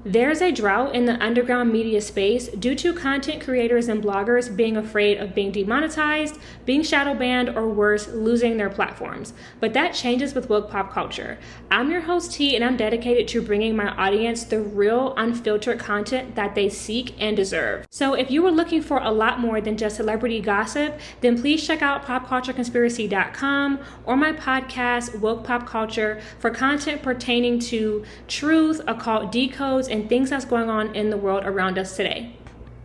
There's a drought in the underground media space due to content creators and bloggers being afraid of being demonetized, being shadow banned, or worse, losing their platforms. But that changes with woke pop culture. I'm your host T, and I'm dedicated to bringing my audience the real, unfiltered content that they seek and deserve. So if you were looking for a lot more than just celebrity gossip, then please check out popcultureconspiracy.com or my podcast, Woke Pop Culture, for content pertaining to truth, occult decodes, and things that's going on in the world around us today.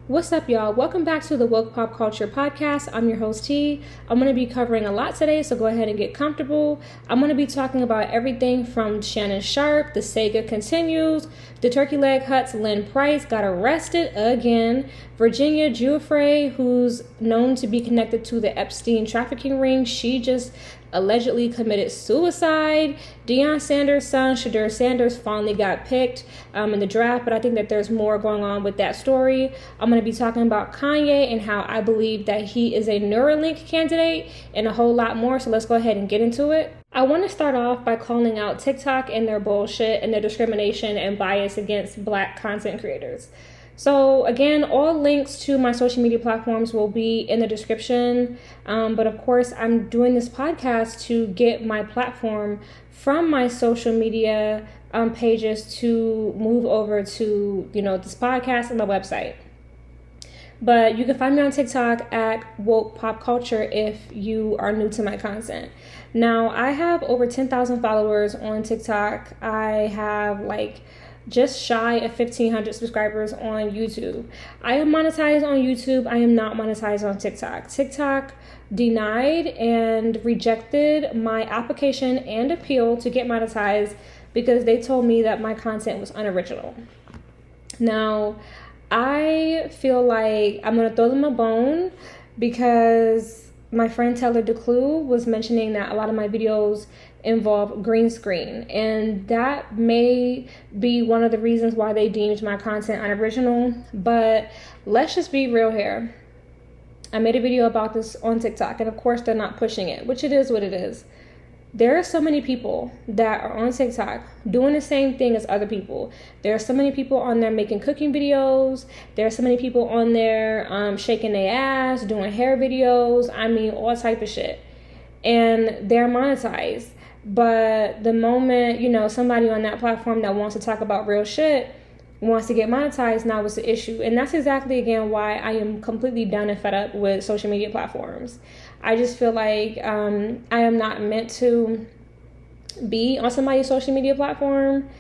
What's up, y'all? Welcome back to the Woke Pop Culture Podcast. I'm your host, T. I'm going to be covering a lot today, so go ahead and get comfortable. I'm going to be talking about everything from Shannon Sharpe, the Saga continues, the Turkey Leg Hut's Lynn Price got arrested again, Virginia Giuffre, who's known to be connected to the Epstein trafficking ring, she just allegedly committed suicide. Deion Sanders' son, Shadur Sanders, finally got picked in the draft, but I think that there's more going on with that story. I'm going to be talking about Kanye and how I believe that he is a Neuralink candidate and a whole lot more, so let's go ahead and get into it. I want to start off by calling out TikTok and their bullshit and their discrimination and bias against Black content creators. So again, all links to my social media platforms will be in the description. But of course, I'm doing this podcast to get my platform from my social media pages to move over to, this podcast and my website. But you can find me on TikTok at Woke Pop Culture if you are new to my content. Now, I have over 10,000 followers on TikTok. I have just shy of 1,500 subscribers on YouTube. I am monetized on YouTube. I am not monetized on TikTok. TikTok denied and rejected my application and appeal to get monetized because they told me that my content was unoriginal. Now, I feel like I'm going to throw them a bone because my friend Taylor DeClue was mentioning that a lot of my videos involve green screen, and that may be one of the reasons why they deemed my content unoriginal. But let's just be real here. I made a video about this on TikTok, and of course they're not pushing it, which it is what it is. There are so many people that are on TikTok doing the same thing as other people. There are so many people on there making cooking videos. There are so many people on there shaking their ass, doing hair videos. I mean, all type of shit. And they're monetized. But the moment, somebody on that platform that wants to talk about real shit wants to get monetized, now it's the issue. And that's exactly, again, why I am completely done and fed up with social media platforms. I just feel like I am not meant to be on somebody's social media platform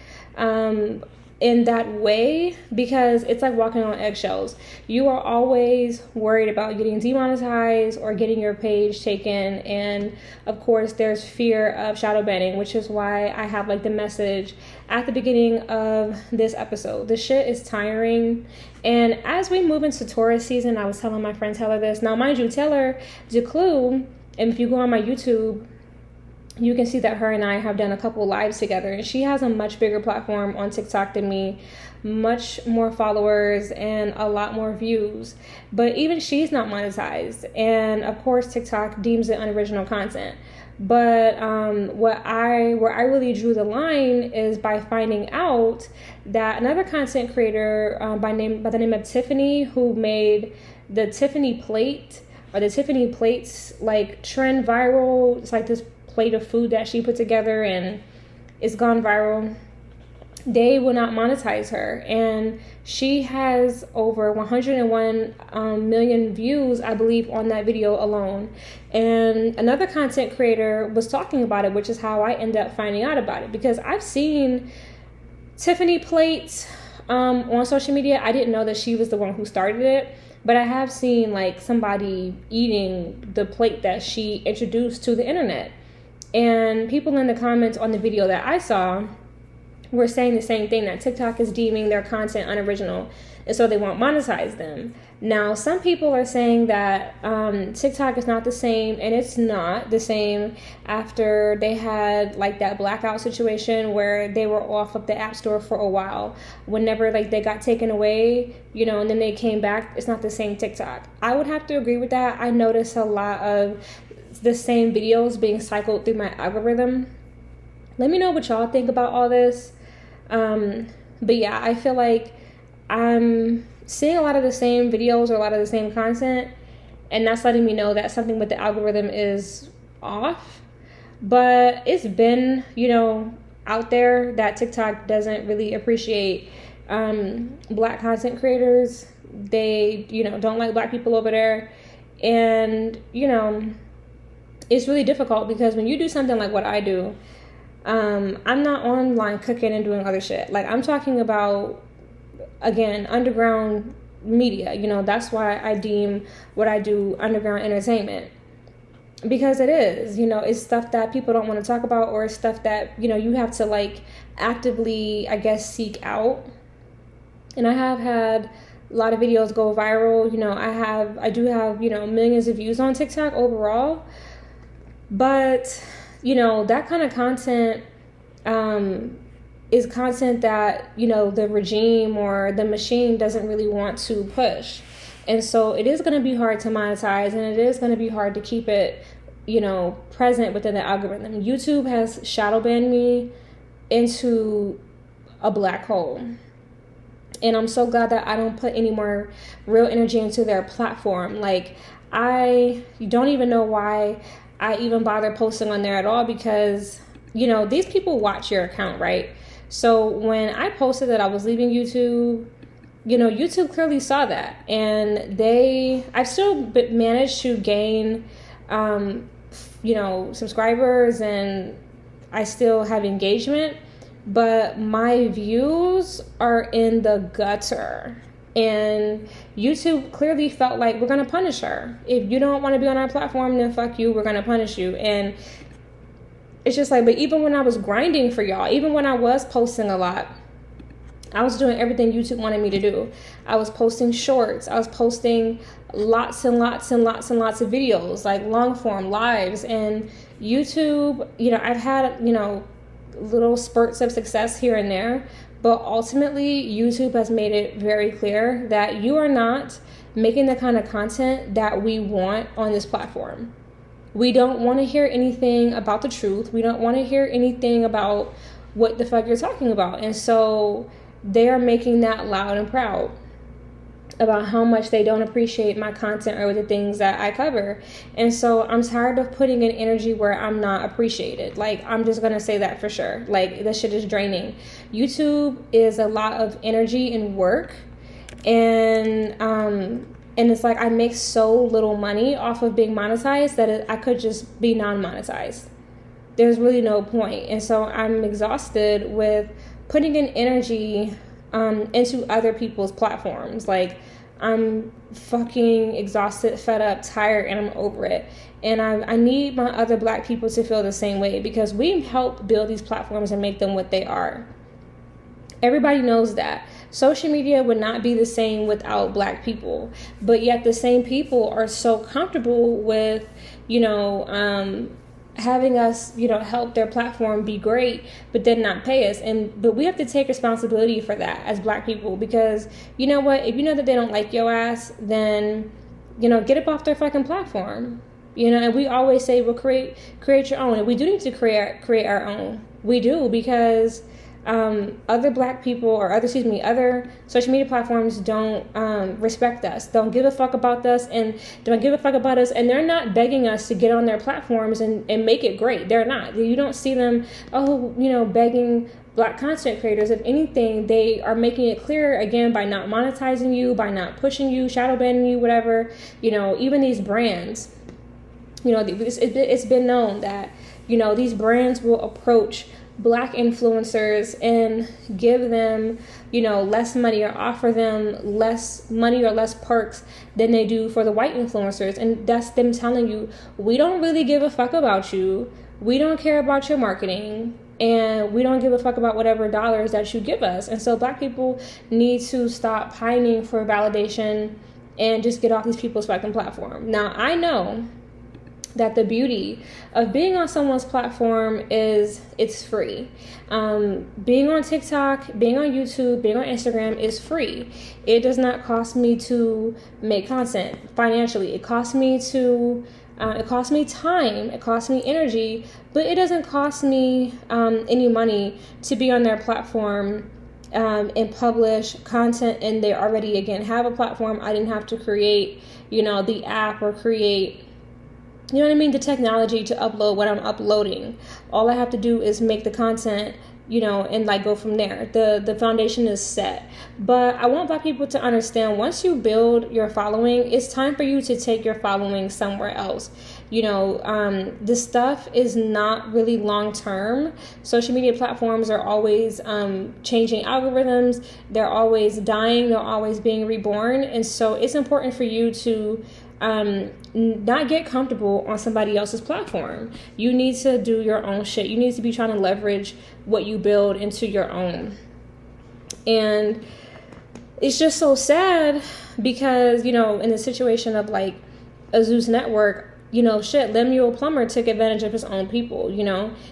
in that way, because it's like walking on eggshells. You are always worried about getting demonetized or getting your page taken, and of course there's fear of shadow banning, which is why I have the message at the beginning of this episode. This shit is tiring, and as we move into Taurus season, I was telling my friend Taylor this. Now mind you, Taylor DeClue, and if you go on my YouTube, you can see that her and I have done a couple lives together, and she has a much bigger platform on TikTok than me, much more followers and a lot more views, but even she's not monetized, and of course TikTok deems it unoriginal content. But where I really drew the line is by finding out that another content creator by the name of Tiffany, who made the Tiffany plate, or the Tiffany plates trend viral. It's this plate of food that she put together and it's gone viral. They will not monetize her, and she has over 101 million views, I believe, on that video alone. And another content creator was talking about it, which is how I ended up finding out about it, because I've seen Tiffany plates on social media. I didn't know that she was the one who started it, but I have seen somebody eating the plate that she introduced to the internet. And people in the comments on the video that I saw were saying the same thing, that TikTok is deeming their content unoriginal, and so they won't monetize them. Now, some people are saying that TikTok is not the same, and it's not the same after they had that blackout situation where they were off of the App Store for a while. Whenever they got taken away, and then they came back, it's not the same TikTok. I would have to agree with that. I notice a lot of the same videos being cycled through my algorithm. Let me know what y'all think about all this. But yeah, I feel like I'm seeing a lot of the same videos or a lot of the same content, and that's letting me know that something with the algorithm is off. But it's been, out there that TikTok doesn't really appreciate Black content creators. They, don't like Black people over there. And, it's really difficult because when you do something like what I do, I'm not online cooking and doing other shit. Like, I'm talking about, again, underground media. That's why I deem what I do underground entertainment. Because it is, it's stuff that people don't want to talk about, or stuff that, you have to like actively, I guess, seek out. And I have had a lot of videos go viral. I do have, millions of views on TikTok overall. But, that kind of content is content that, the regime or the machine doesn't really want to push. And so it is going to be hard to monetize, and it is going to be hard to keep it, present within the algorithm. YouTube has shadow banned me into a black hole. And I'm so glad that I don't put any more real energy into their platform. Like, I don't even know why I even bother posting on there at all, because, these people watch your account, right? So when I posted that I was leaving YouTube, YouTube clearly saw that, and I've still managed to gain, subscribers, and I still have engagement, but my views are in the gutter. And YouTube clearly felt like, we're going to punish her. If you don't want to be on our platform, then fuck you, we're going to punish you. And it's just like, but even when I was grinding for y'all, even when I was posting a lot, I was doing everything YouTube wanted me to do. I was posting shorts. I was posting lots and lots and lots and lots of videos, like long form lives. And YouTube, I've had, little spurts of success here and there, but ultimately YouTube has made it very clear that you are not making the kind of content that we want on this platform. We don't want to hear anything about the truth. We don't want to hear anything about what the fuck you're talking about. And so they are making that loud and proud about how much they don't appreciate my content or the things that I cover. And so I'm tired of putting in energy where I'm not appreciated. Like, I'm just gonna say that for sure. Like, this shit is draining. YouTube is a lot of energy and work, and it's like I make so little money off of being monetized that I could just be non-monetized. There's really no point. And so I'm exhausted with putting in energy into other people's platforms. Like, I'm fucking exhausted, fed up, tired, and I'm over it. And I need my other Black people to feel the same way, because we helped build these platforms and make them what they are. Everybody knows that. Social media would not be the same without Black people. But yet the same people are so comfortable with, having us, help their platform be great, but then not pay us. But we have to take responsibility for that as Black people, because you know what? If you know that they don't like your ass, then, get up off their fucking platform. And we always say, well, create your own. And we do need to create our own. We do, because other Black people, or other social media platforms don't respect us, don't give a fuck about us, and they're not begging us to get on their platforms and make it great. They're not. You don't see them, begging Black content creators. If anything, they are making it clear, again, by not monetizing you, by not pushing you, shadow banning you, whatever. Even these brands, it's been known that, these brands will approach Black influencers and give them, less money, or offer them less money or less perks than they do for the white influencers. And that's them telling you, we don't really give a fuck about you. We don't care about your marketing, and we don't give a fuck about whatever dollars that you give us. And so Black people need to stop pining for validation and just get off these people's fucking platform. Now, I know that the beauty of being on someone's platform is it's free. Being on TikTok, being on YouTube, being on Instagram is free. It does not cost me to make content financially. It costs me time, it costs me energy, but it doesn't cost me any money to be on their platform and publish content, and they already, again, have a platform. I didn't have to create, the app or create, the technology to upload what I'm uploading. All I have to do is make the content, and like go from there. The foundation is set. But I want Black people to understand, once you build your following, it's time for you to take your following somewhere else. This stuff is not really long term. Social media platforms are always changing algorithms. They're always dying. They're always being reborn. And so it's important for you to not get comfortable on somebody else's platform. You need to do your own shit. You need to be trying to leverage what you build into your own. And it's just so sad because, in the situation of like a Zeus network, Lemuel Plumber took advantage of his own people.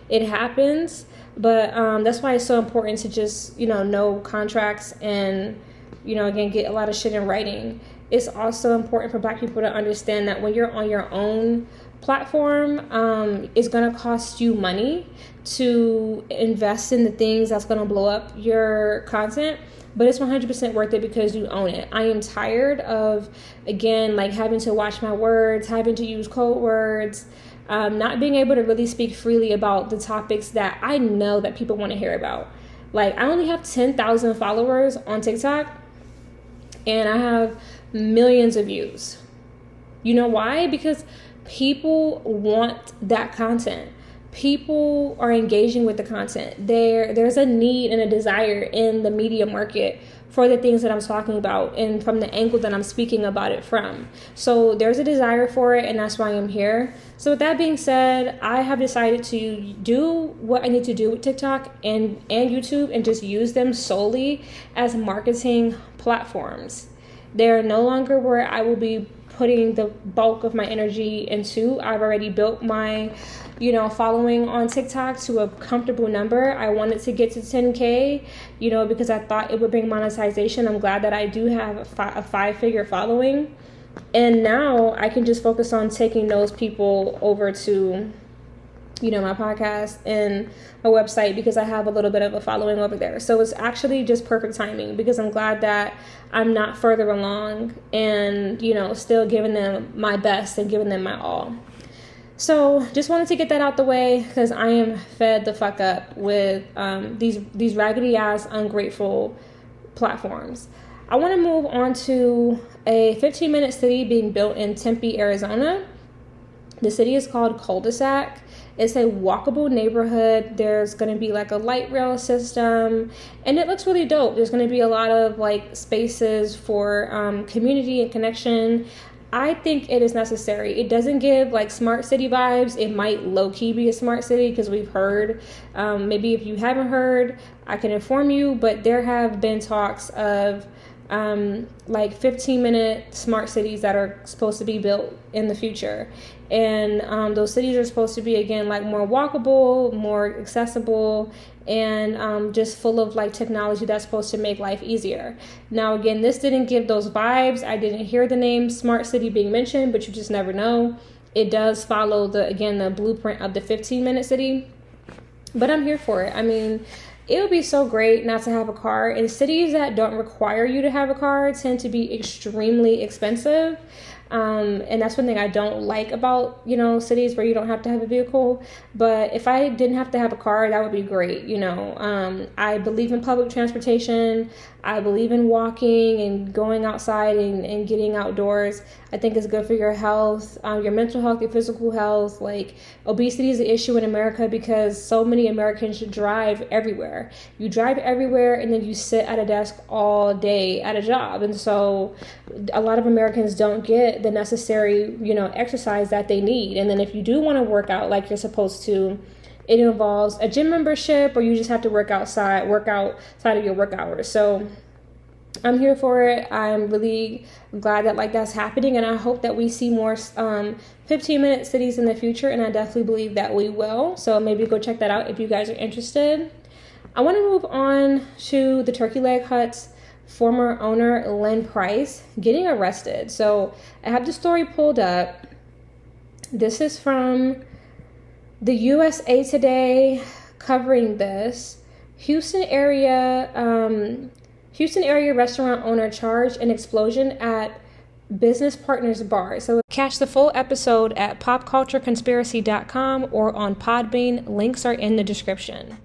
It happens. But that's why it's so important to just, know contracts and, again, get a lot of shit in writing. It's also important for Black people to understand that when you're on your own platform, it's going to cost you money to invest in the things that's going to blow up your content. But it's 100% worth it because you own it. I am tired of, again, like having to watch my words, having to use code words, not being able to really speak freely about the topics that I know that people want to hear about. Like, I only have 10,000 followers on TikTok, and I have millions of views. You know why? Because people want that content. People are engaging with the content. There's a need and a desire in the media market for the things that I'm talking about and from the angle that I'm speaking about it from. So there's a desire for it, and that's why I'm here. So with that being said, I have decided to do what I need to do with TikTok and YouTube and just use them solely as marketing platforms. They're no longer where I will be putting the bulk of my energy into. I've already built my, following on TikTok to a comfortable number. I wanted to get to 10K, because I thought it would bring monetization. I'm glad that I do have a 5-figure following. And now I can just focus on taking those people over to, my podcast and my website, because I have a little bit of a following over there. So it's actually just perfect timing, because I'm glad that I'm not further along and, still giving them my best and giving them my all. So just wanted to get that out the way, because I am fed the fuck up with these raggedy ass ungrateful platforms. I want to move on to a 15-minute city being built in Tempe, Arizona. The city is called Cul-de-sac. It's a walkable neighborhood. There's going to be like a light rail system, and it looks really dope. There's going to be a lot of like spaces for community and connection. I think it is necessary. It doesn't give like smart city vibes. It might low-key be a smart city, because we've heard, maybe if you haven't heard, I can inform you, but there have been talks of like 15-minute smart cities that are supposed to be built in the future. And those cities are supposed to be, again, like more walkable, more accessible, and just full of like technology that's supposed to make life easier. Now, again, this didn't give those vibes. I didn't hear the name smart city being mentioned, but you just never know. It does follow the blueprint of the 15-minute city, but I'm here for it. I mean, it would be so great not to have a car. And cities that don't require you to have a car tend to be extremely expensive. And that's one thing I don't like about, cities where you don't have to have a vehicle. But if I didn't have to have a car, that would be great. I believe in public transportation. I believe in walking and going outside and getting outdoors. I think it's good for your health, your mental health, your physical health. Like, obesity is an issue in America because so many Americans drive everywhere. You drive everywhere, and then you sit at a desk all day at a job. And so a lot of Americans don't get the necessary, exercise that they need. And then if you do want to work out like you're supposed to, it involves a gym membership, or you just have to work outside of your work hours. So I'm here for it. I'm really glad that that's happening, and I hope that we see more 15-minute cities in the future, and I definitely believe that we will. So maybe go check that out if you guys are interested. I want to move on to the Turkey Leg Hut's former owner, Lynn Price, getting arrested. So I have the story pulled up. This is from the USA Today covering this. Houston area restaurant owner charged an explosion at Business Partners Bar. So catch the full episode at popcultureconspiracy.com or on Podbean. Links are in the description.